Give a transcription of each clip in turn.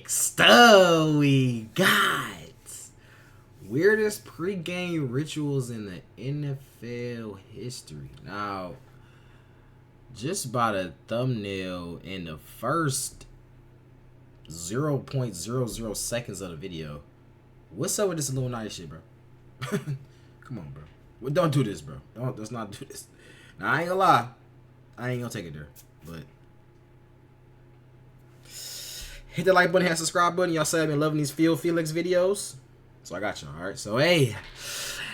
Next, we got weirdest pregame rituals in the NFL history. Now, just by the thumbnail in the first 0.00 seconds of the video, what's up with this Illuminati shit, bro? Come on, bro. Well, don't do this, bro. Let's not do this. Now, I ain't gonna lie. I ain't gonna take it there, but hit the like button, hit the subscribe button. Y'all say I've been loving these Phil Felix videos, so I got y'all. All right, so hey,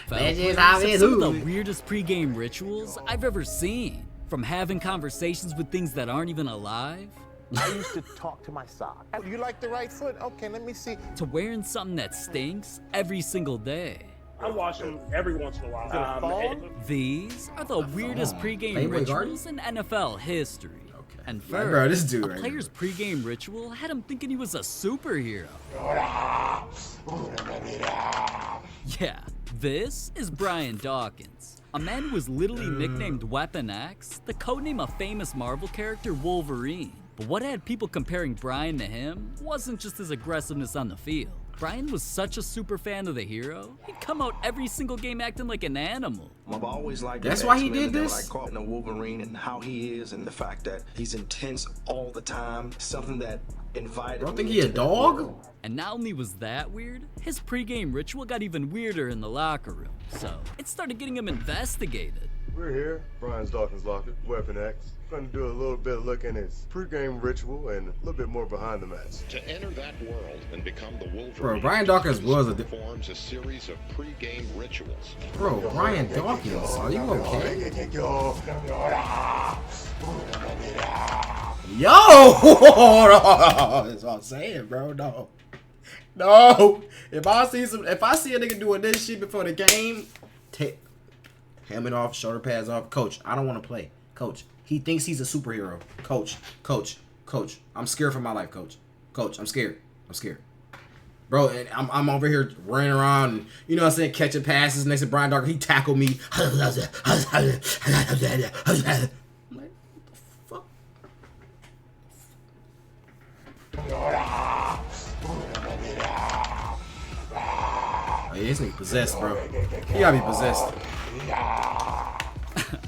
some of the weirdest pregame rituals I've ever seen. From having conversations with things that aren't even alive. I used to talk to my sock. You like the right foot? Okay, let me see. To wearing something that stinks every single day. I wash them every once in a while. These are the weirdest pregame rituals in NFL history. Okay. And first, bro, this dude a player's pregame ritual had him thinking he was a superhero. Yeah, this is Brian Dawkins, a man who was literally nicknamed Weapon X, the codename of famous Marvel character Wolverine. But what had people comparing Brian to him wasn't just his aggressiveness on the field. Brian was such a super fan of the hero, he'd come out every single game acting like an animal. I've always liked That's why he did this? Like calling a Wolverine and how he is and the fact that he's intense all the time. Something that invited I don't think he a dog? And not only was that weird, his pregame ritual got even weirder in the locker room. So it started getting him investigated. We're here, Brian's Dawkins locker, Weapon X. Going to do a little bit of look in his pregame ritual and a little bit more behind the mats. To enter that world and become the Wolverine, bro, Brian Dawkins was performs a series of pregame rituals. Bro, Brian Dawkins, are you okay? Yo, that's what I'm saying, bro. No. If I see a nigga doing this shit before the game, take helmet off, shoulder pads off. Coach, I don't want to play. Coach, he thinks he's a superhero. Coach, I'm scared for my life, coach. Coach, I'm scared. Bro, and I'm over here running around, and, you know what I'm saying, catching passes next to Brian Dawkins. He tackled me. I'm like, what the fuck? Oh, yeah, this nigga possessed, bro. He gotta be possessed.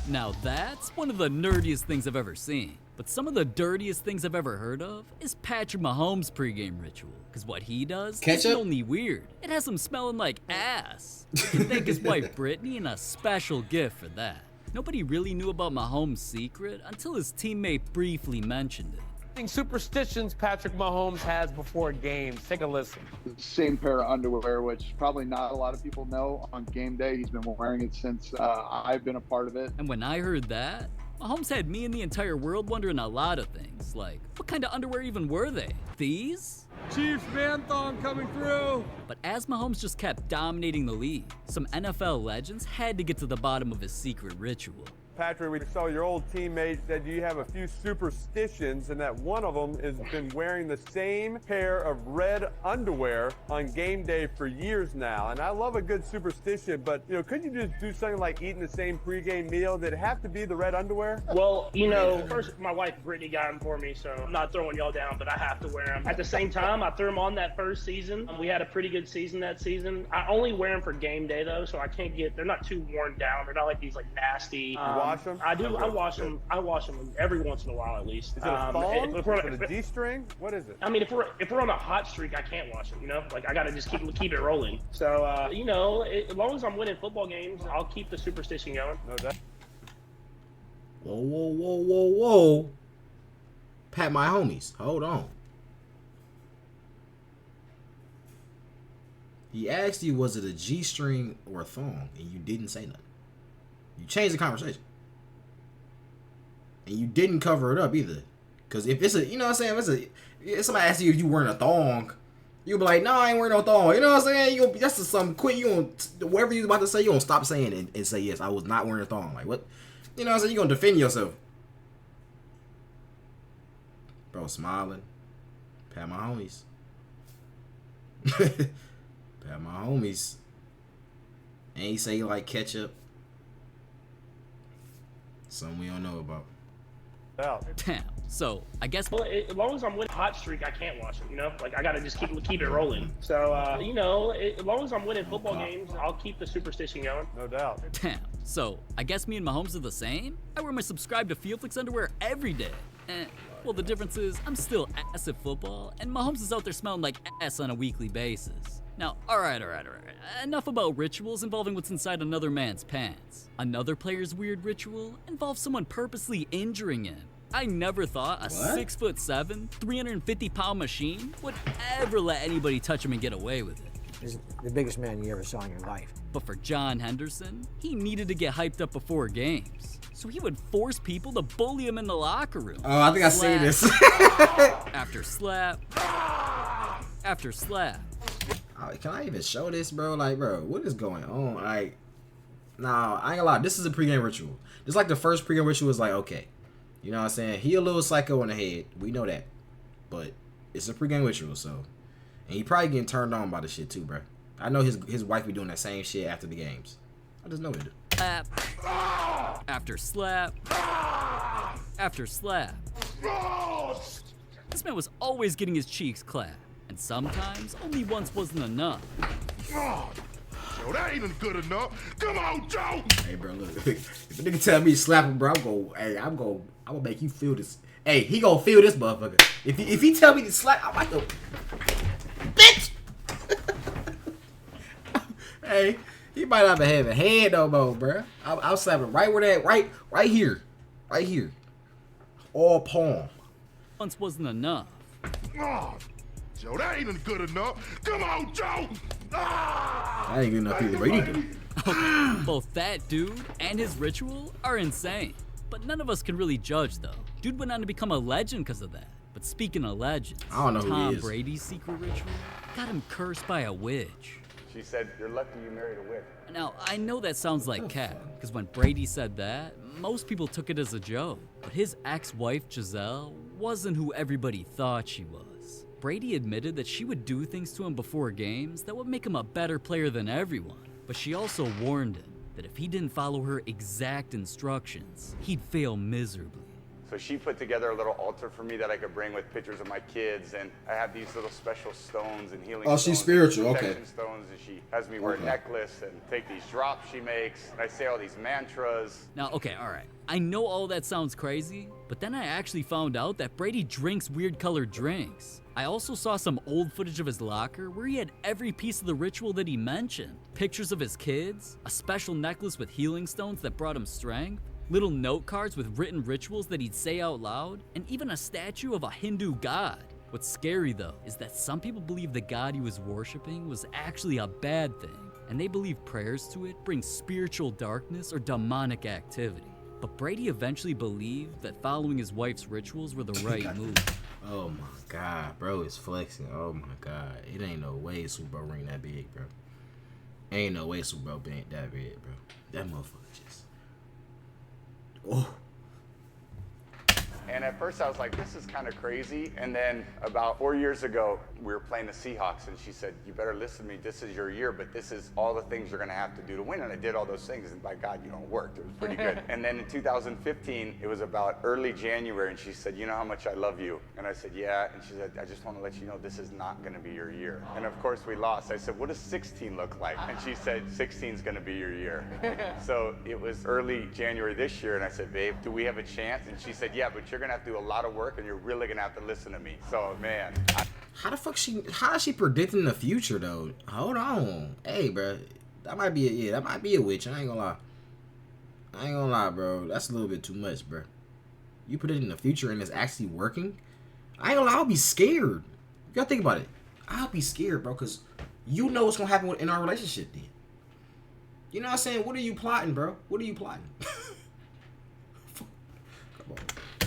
Now that's one of the nerdiest things I've ever seen. But some of the dirtiest things I've ever heard of is Patrick Mahomes' pregame ritual. Because what he does isn't only weird, it has him smelling like ass. You can thank his wife Brittany and a special gift for that. Nobody really knew about Mahomes' secret until his teammate briefly mentioned it. Superstitions Patrick Mahomes has before games. Take a listen. The same pair of underwear, which probably not a lot of people know. On game day, he's been wearing it since I've been a part of it. And when I heard that, Mahomes had me and the entire world wondering a lot of things, like what kind of underwear even were they? These? Chiefs man thong coming through. But as Mahomes just kept dominating the league, some NFL legends had to get to the bottom of his secret ritual. Patrick, we saw your old teammate said you have a few superstitions and that one of them has been wearing the same pair of red underwear on game day for years now. And I love a good superstition, but could you just do something like eating the same pregame meal? Did it have to be the red underwear? Well, first my wife Brittany got them for me, so I'm not throwing y'all down, but I have to wear them. At the same time, I threw them on that first season. We had a pretty good season that season. I only wear them for game day though, so they're not too worn down. They're not like these like nasty. Wash them? I do. I wash them every once in a while at least. Is it a thong? For the D-string? What is it? I mean, if we're on a hot streak, I can't wash them. Like I gotta just keep it rolling. So as long as I'm winning football games, I'll keep the superstition going. No doubt. Whoa. Pat my homies. Hold on. He asked you, was it a G-string or a thong? And you didn't say nothing. You changed the conversation. And you didn't cover it up either. Because if it's if somebody asks you if you wearing a thong, you'll be like, no, I ain't wearing no thong. You know what I'm saying? That's just something quick. You don't, whatever you're about to say, you don't stop saying it and say, yes, I was not wearing a thong. Like, what? You know what I'm saying? You're going to defend yourself. Bro, smiling. Pat my homies. Pat my homies. And he say, like, ketchup. Something we don't know about. Out. Damn. So, I guess... Well, as long as I'm winning hot streak, I can't watch it, you know? Like, I got to just keep it rolling. So, you know, as long as I'm winning football games, I'll keep the superstition going. No doubt. Damn. So, I guess me and Mahomes are the same? I wear my subscribe to FieldFlix underwear every day. Well, the difference is I'm still ass at football, and Mahomes is out there smelling like ass on a weekly basis. Now, all right. Enough about rituals involving what's inside another man's pants. Another player's weird ritual involves someone purposely injuring him. I never thought a 6'7", 350-pound machine would ever let anybody touch him and get away with it. He's the biggest man you ever saw in your life. But for John Henderson, he needed to get hyped up before games. So he would force people to bully him in the locker room. Oh, I think I seen this. After slap. After slap. Can I even show this, bro? Like, bro, what is going on? Like, nah, I ain't gonna lie. This is a pregame ritual. This like the first pregame ritual is like, okay. You know what I'm saying? He a little psycho in the head. We know that. But it's a pregame ritual, so. And he probably getting turned on by the shit too, bro. I know his wife be doing that same shit after the games. I just know it. Slap. After slap. After slap. This man was always getting his cheeks clapped. And sometimes only once wasn't enough. Joe, that ain't good enough. Come on, Joe. Hey, bro, look. If a nigga tell me to slap him, bro, I'm gonna make you feel this. Hey, he gonna feel this motherfucker. If he tell me to slap, I'm like, bitch. Hey, he might not have a hand no more, bro. I'll slap him right where that, right here, all palm. Once wasn't enough. Oh, Joe, that ain't good enough. Come on, Joe. That ain't good enough either, Brady do. Okay, both that dude and his ritual are insane. But none of us can really judge, though. Dude went on to become a legend because of that. But speaking of legends, I don't know who he Tom is. Brady's secret ritual got him cursed by a witch. She said, "You're lucky you married a witch." Now, I know that sounds like cap, because when Brady said that, most people took it as a joke. But his ex-wife, Giselle, wasn't who everybody thought she was. Brady admitted that she would do things to him before games that would make him a better player than everyone. But she also warned him that if he didn't follow her exact instructions, he'd fail miserably. So she put together a little altar for me that I could bring with pictures of my kids, and I have these little special stones and healing stones. Oh, she's spiritual, okay. Protection stones, and she has me wear a necklace and take these drops she makes, and I say all these mantras. Now, okay, all right. I know all that sounds crazy, but then I actually found out that Brady drinks weird colored drinks. I also saw some old footage of his locker where he had every piece of the ritual that he mentioned. Pictures of his kids, a special necklace with healing stones that brought him strength, little note cards with written rituals that he'd say out loud, and even a statue of a Hindu god. What's scary though is that some people believe the god he was worshiping was actually a bad thing, and they believe prayers to it bring spiritual darkness or demonic activity. But Brady eventually believed that following his wife's rituals were the right move. Oh my god, bro, it's flexing. Oh my god, it ain't no way Super Bowl ring that big, bro. Ain't no way Super Bowl being that big, bro. That motherfucker just. Oh. And at first I was like, this is kind of crazy. And then about 4 years ago, we were playing the Seahawks, and she said, you better listen to me. This is your year, but this is all the things you're going to have to do to win. And I did all those things, and by God, it worked. It was pretty good. And then in 2015, it was about early January, and she said, you know how much I love you? And I said, yeah. And she said, I just want to let you know this is not going to be your year. And of course, we lost. I said, what does 16 look like? And she said, 16 is going to be your year. So it was early January this year, and I said, babe, do we have a chance? And she said, yeah, but you're going to have to do a lot of work, and you're really going to have to listen to me. So, man. How is she predicting the future, though? Hold on. Hey, bro. That might be a witch. I ain't gonna lie, bro. That's a little bit too much, bro. You predicting the future and it's actually working? I ain't gonna lie, I'll be scared. You gotta think about it. I'll be scared, bro, because you know what's gonna happen in our relationship then. You know what I'm saying? What are you plotting, bro? What are you plotting? Come on.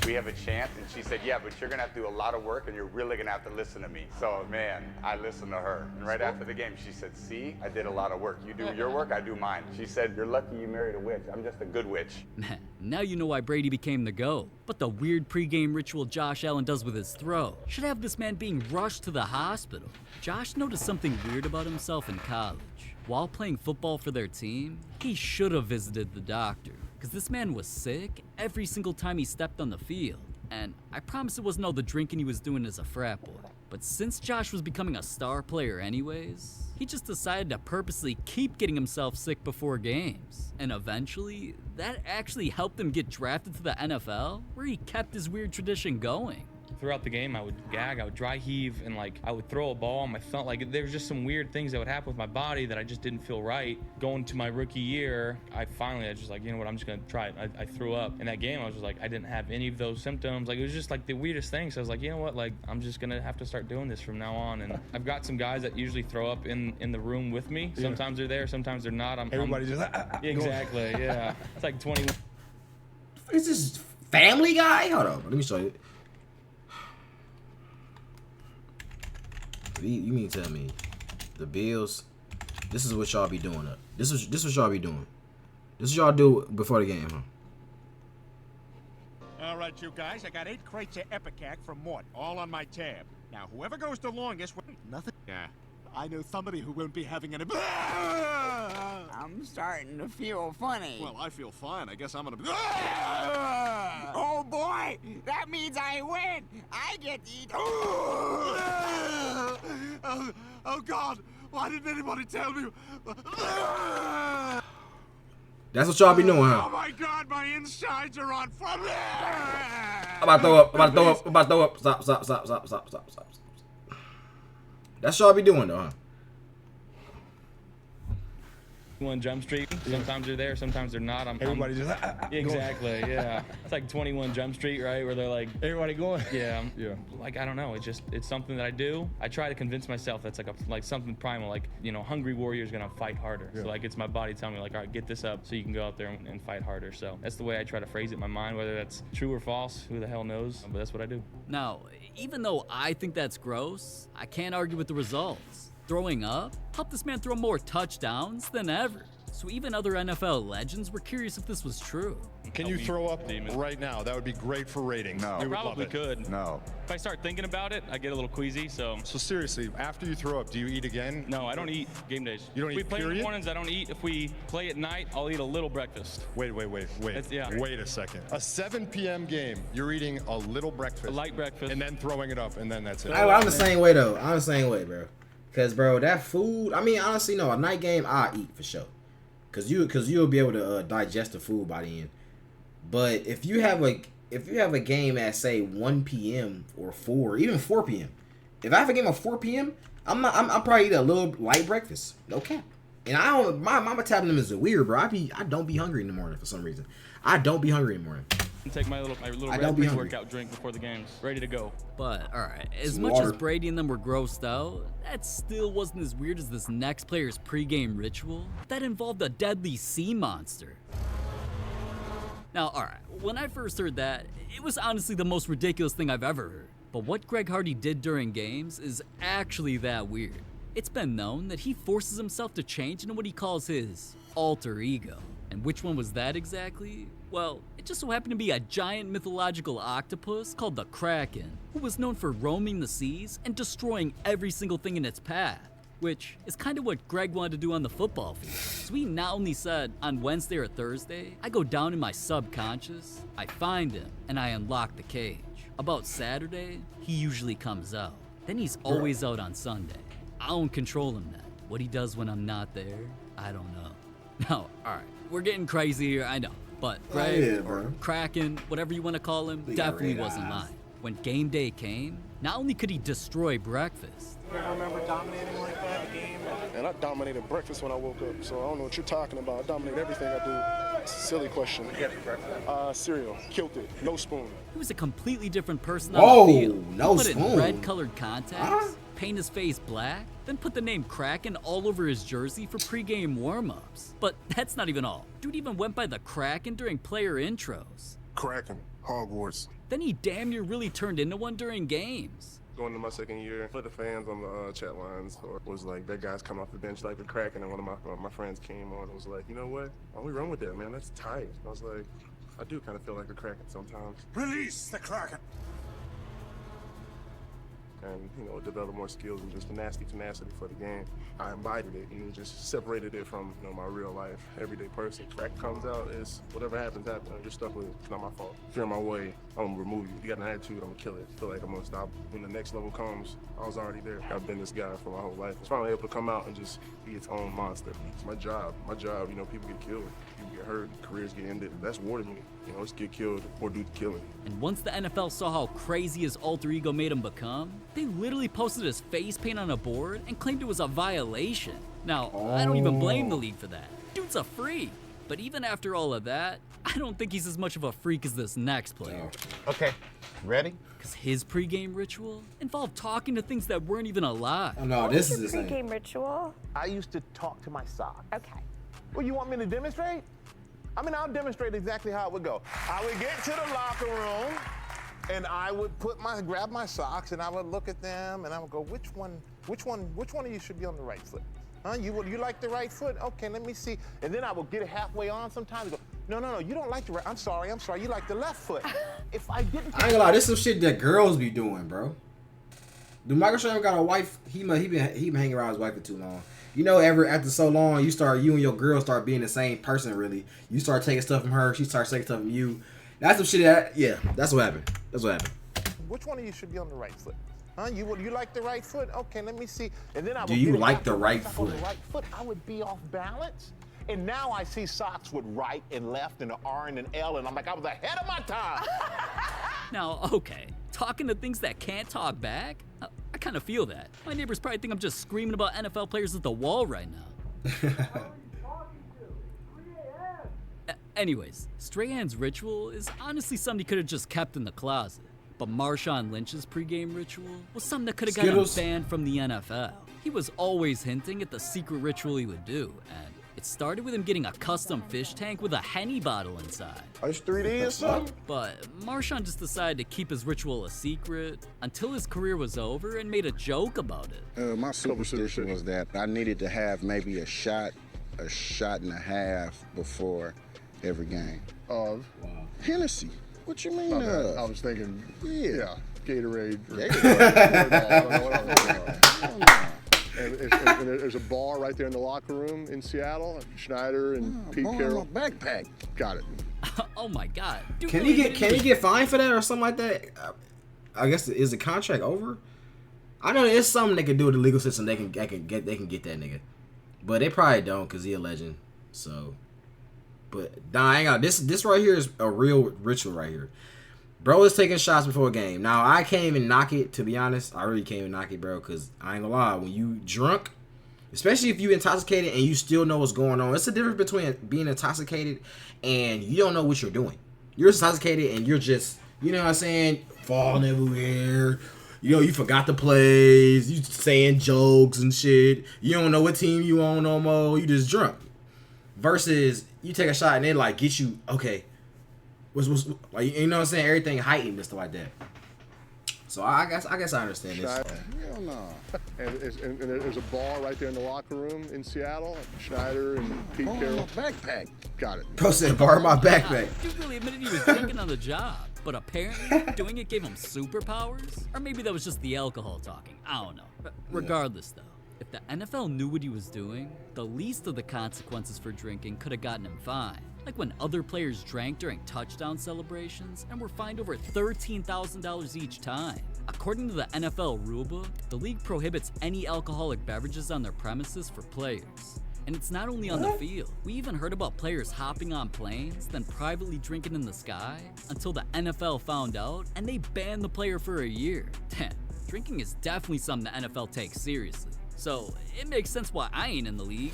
We have a chance. And she said, yeah, but you're going to have to do a lot of work, and you're really going to have to listen to me. So, man, I listened to her. And right after the game, she said, see, I did a lot of work. You do your work, I do mine. She said, you're lucky you married a witch. I'm just a good witch. Man, now you know why Brady became the GOAT. But the weird pregame ritual Josh Allen does with his throw should have this man being rushed to the hospital. Josh noticed something weird about himself in college. While playing football for their team, he should have visited the doctor, because this man was sick every single time he stepped on the field. And I promise it wasn't all the drinking he was doing as a frat boy. But since Josh was becoming a star player anyways, he just decided to purposely keep getting himself sick before games. And eventually, that actually helped him get drafted to the NFL, where he kept his weird tradition going. Throughout the game, I would gag, I would dry heave, and like I would throw a ball on my thumb. Like there was just some weird things that would happen with my body that I just didn't feel right. Going to my rookie year, I was just like, you know what, I'm just gonna try it. I threw up. In that game, I was just like, I didn't have any of those symptoms. Like it was just like the weirdest thing. So I was like, you know what, like I'm just gonna have to start doing this from now on. And I've got some guys that usually throw up in the room with me. Sometimes they're there, sometimes they're not. Everybody just exactly, yeah. It's like 20. Is this Family Guy? Hold on, let me show you. You mean tell me the Bills? This is what y'all be doing up. This is what y'all be doing. This is what y'all do before the game, huh? All right, you guys. I got 8 crates of Epicac from Mort, all on my tab. Now, whoever goes the longest, nothing. Yeah. I know somebody who won't be having an. I'm starting to feel funny. Well, I feel fine. I guess I'm gonna. Oh boy, that means I win. I get to eat. Oh God! Why didn't anybody tell me? That's what y'all be doing, huh? Oh my God, my insides are on fire! I'm about to throw up. I'm about to throw up. I'm about to throw up. Stop. That's what y'all be doing, though, huh? 21 Jump Street. Sometimes they're there, sometimes they're not. Everybody just exactly, yeah. It's like 21 Jump Street, right? Where they're like, everybody going. Yeah, like I don't know. It's something that I do. I try to convince myself that's like something primal. Like hungry warrior's gonna fight harder. So like it's my body telling me like, all right, get this up so you can go out there and fight harder. So that's the way I try to phrase it in my mind. Whether that's true or false, who the hell knows? But that's what I do. Now, even though I think that's gross, I can't argue with the results. Throwing up helped this man throw more touchdowns than ever. So even other NFL legends were curious if this was true. Can you throw up right now? That would be great for ratings. No. I probably could. No. If I start thinking about it, I get a little queasy. So seriously, after you throw up, do you eat again? No, I don't eat game days. You don't eat, If we play in the mornings, I don't eat. If we play at night, I'll eat a little breakfast. Wait. Yeah. Wait a second. A 7 p.m. game, you're eating a little breakfast. A light breakfast. And then throwing it up, and then that's it. I'm the same way, though. I'm the same way, bro. Because, bro, that food, I mean, honestly, no, a night game, I'll eat for sure. Because you'll be able to digest the food by the end. But if you have a game at, say, 1 p.m. or 4, even 4 p.m., if I have a game at 4 p.m., I'm probably eat a little light breakfast. No cap. And my metabolism is weird, bro. I don't be hungry in the morning for some reason. I don't be hungry in the morning. Take my little red pre-workout drink before the games. Ready to go. But, alright, as much as Brady and them were grossed out, that still wasn't as weird as this next player's pregame ritual that involved a deadly sea monster. Now, alright, when I first heard that, it was honestly the most ridiculous thing I've ever heard. But what Greg Hardy did during games is actually that weird. It's been known that he forces himself to change into what he calls his alter ego. And which one was that exactly? Well, it just so happened to be a giant mythological octopus called the Kraken, who was known for roaming the seas and destroying every single thing in its path, which is kind of what Greg wanted to do on the football field. So he not only said, on Wednesday or Thursday, I go down in my subconscious, I find him, and I unlock the cage. About Saturday, he usually comes out. Then he's always out on Sunday. I don't control him then. What he does when I'm not there, I don't know. Now, alright, we're getting crazy here, I know. But Greg, or Kraken, whatever you want to call him, definitely wasn't lying. When game day came, not only could he destroy breakfast. You ever remember dominating like that in a game? And I dominated breakfast when I woke up, so I don't know what you're talking about. I dominate everything I do. It's a silly question. What did you have for breakfast? Cereal. Killed it. No spoon. He was a completely different person on the field. No put spoon. in red-colored contacts, paint his face black, then put the name Kraken all over his jersey for pregame warm-ups. But that's not even all. Dude even went by the Kraken during player intros. Kraken. Hogwarts. Then he damn near really turned into one during games. Going into my second year, for the fans on the chat lines, or was like, that guy's coming off the bench like the Kraken, and one of my friends came on and was like, you know what? Why don't we run with that, man? That's tight. I was like, I do kind of feel like a Kraken sometimes. Release the Kraken. and, you know, develop more skills and just the nasty tenacity for the game. I embodied it, you know, just separated it from, you know, my real life, everyday person. Crack comes out, it's whatever happens, happens. You're stuck with it. It's not my fault. If you're in my way, I'm gonna remove you. You got an attitude, I'm gonna kill it. Feel like I'm gonna stop. When the next level comes, I was already there. I've been this guy for my whole life. It's finally able to come out and just be its own monster. It's my job. My job, you know, people get killed, people get hurt, careers get ended. That's war to me. You know, let's get killed or do the killing. And once the NFL saw how crazy his alter ego made him become, they literally posted his face paint on a board and claimed it was a violation. Now, I don't even blame the league for that. Dude's a freak. But even after all of that, I don't think he's as much of a freak as this next player. Okay, ready? Because his pregame ritual involved talking to things that weren't even alive. Oh no, this is the Pregame ritual? I used to talk to my sock. Okay. Well, you want me to demonstrate? I mean, I'll demonstrate exactly how it would go. I would get to the locker room, and I would grab my socks, and I would look at them, and I would go, which one of you should be on the right foot? Huh? You like the right foot? Okay, let me see. And then I would get it halfway on sometimes and go, no, you don't like the right. I'm sorry, you like the left foot. If I didn't. I ain't gonna lie, this is some shit that girls be doing, bro. Do Michael Sherman got a wife? He been hanging around his wife for too long. You know, after so long, you and your girl start being the same person. Really, you start taking stuff from her. She starts taking stuff from you. That's some shit that's what happened. That's what happened. Which one of you should be on the right foot? Huh? You like the right foot? Okay, let me see. And then I would. Do you like the right foot? On the right foot, I would be off balance. And now I see socks with right and left and an R and an L, and I'm like, I was ahead of my time. Now, okay, talking to things that can't talk back? I kind of feel that. My neighbors probably think I'm just screaming about NFL players at the wall right now. Anyways, Strahan's ritual is honestly something he could have just kept in the closet. But Marshawn Lynch's pregame ritual was something that could have got him banned from the NFL. He was always hinting at the secret ritual he would do, and it started with him getting a custom fish tank with a Henny bottle inside. It's 3D or something? But Marshawn just decided to keep his ritual a secret until his career was over and made a joke about it. My superstition was that I needed to have maybe a shot and a half before every game. Of? Hennessy. What you mean? I was thinking, yeah, Gatorade. And there's a bar right there in the locker room in Seattle. Schneider and Pete Carroll. My backpack. Got it. Oh my God! Dude, Can he get fined for that or something like that? I guess is the contract over? I know it's something they can do with the legal system. They can get that nigga, but they probably don't because he a legend. So, but nah, I ain't got this right here is a real ritual right here. Bro is taking shots before a game. Now, I can't even knock it, to be honest. I really can't even knock it, bro, because I ain't gonna lie. When you drunk, especially if you intoxicated and you still know what's going on, it's the difference between being intoxicated and you don't know what you're doing. You're intoxicated and you're just, you know what I'm saying, falling everywhere. You know, you forgot the plays. You saying jokes and shit. You don't know what team you on no more. You just drunk. Versus you take a shot and it like gets you, okay, was like, you know what I'm saying, everything heightened and stuff like that. So I guess I understand this. Hell no. And there's a bar right there in the locker room in Seattle. Schneider and Pete Carroll. My backpack. Got it. Bro said bar in my backpack. Dude really admitted he was drinking on the job, but apparently doing it gave him superpowers, or maybe that was just the alcohol talking. I don't know. But regardless, though, if the NFL knew what he was doing, the least of the consequences for drinking could have gotten him fined. Like when other players drank during touchdown celebrations and were fined over $13,000 each time. According to the NFL rulebook, the league prohibits any alcoholic beverages on their premises for players. And it's not only on the field. We even heard about players hopping on planes, then privately drinking in the sky, until the NFL found out and they banned the player for a year. Damn, drinking is definitely something the NFL takes seriously. So it makes sense why I ain't in the league.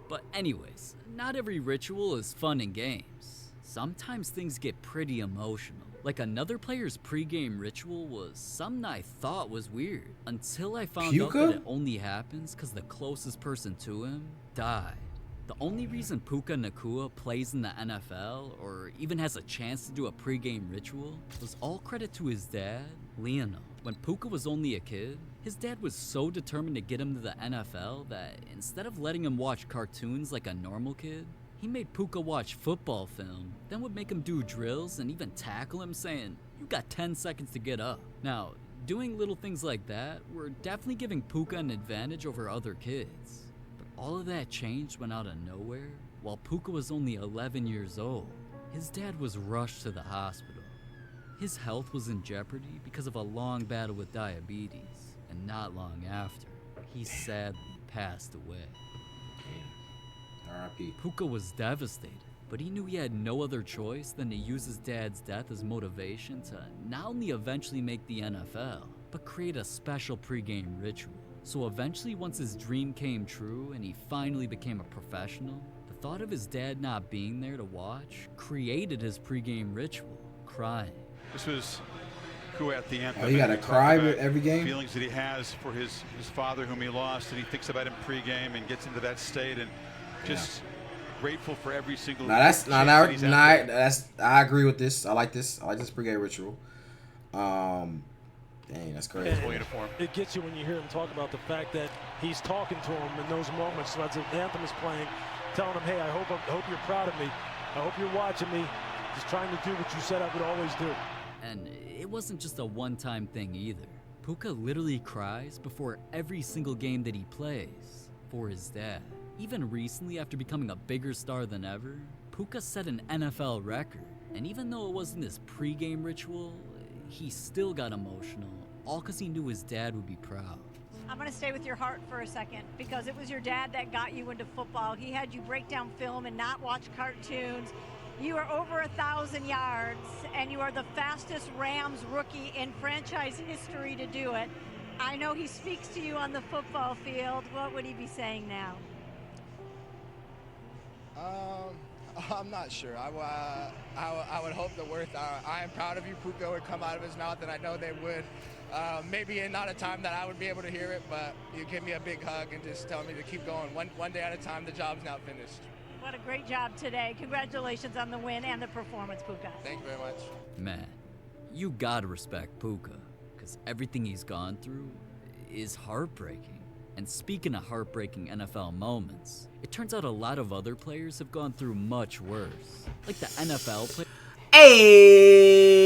But anyways, not every ritual is fun and games. Sometimes things get pretty emotional. Like another player's pregame ritual was something I thought was weird until I found out that it only happens because the closest person to him died. The only reason Puka Nacua plays in the NFL or even has a chance to do a pregame ritual was all credit to his dad, Lionel. When Puka was only a kid, his dad was so determined to get him to the NFL that instead of letting him watch cartoons like a normal kid, He made Puka watch football film, then would make him do drills and even tackle him saying, "You got 10 seconds to get up." Now, doing little things like that were definitely giving Puka an advantage over other kids. But all of that changed when out of nowhere, while Puka was only 11 years old, his dad was rushed to the hospital. His health was in jeopardy because of a long battle with diabetes, and not long after, he sadly passed away. R.I.P. Puka was devastated, but he knew he had no other choice than to use his dad's death as motivation to not only eventually make the NFL, but create a special pregame ritual. So eventually, once his dream came true and he finally became a professional, the thought of his dad not being there to watch created his pregame ritual, crying. This was Kua at the end. Oh, you gotta cry with every game? Feelings that he has for his father whom he lost, and he thinks about him pregame and gets into that state and just grateful for every single. Now that's I agree with this. I like this. I like this pregame ritual. Dang, that's crazy. It gets you when you hear him talk about the fact that he's talking to him in those moments as the anthem is playing, telling him, "Hey, I hope you're proud of me. I hope you're watching me. Just trying to do what you said I would always do." And it wasn't just a one-time thing either. Puka literally cries before every single game that he plays for his dad. Even recently, after becoming a bigger star than ever, Puka set an NFL record. And even though it wasn't his pregame ritual, he still got emotional, all because he knew his dad would be proud. I'm going to stay with your heart for a second, because it was your dad that got you into football. He had you break down film and not watch cartoons. You are over 1,000 yards, and you are the fastest Rams rookie in franchise history to do it. I know he speaks to you on the football field. What would he be saying now? I'm not sure. I would hope the worst. I am proud of you, Puka, would come out of his mouth, and I know they would. Maybe in not a time that I would be able to hear it, but you give me a big hug and just tell me to keep going. One day at a time. The job's not finished. What a great job today. Congratulations on the win and the performance, Puka. Thank you very much. Man, you gotta respect Puka, because everything he's gone through is heartbreaking. And speaking of heartbreaking NFL moments, it turns out a lot of other players have gone through much worse. Like the NFL player. Hey!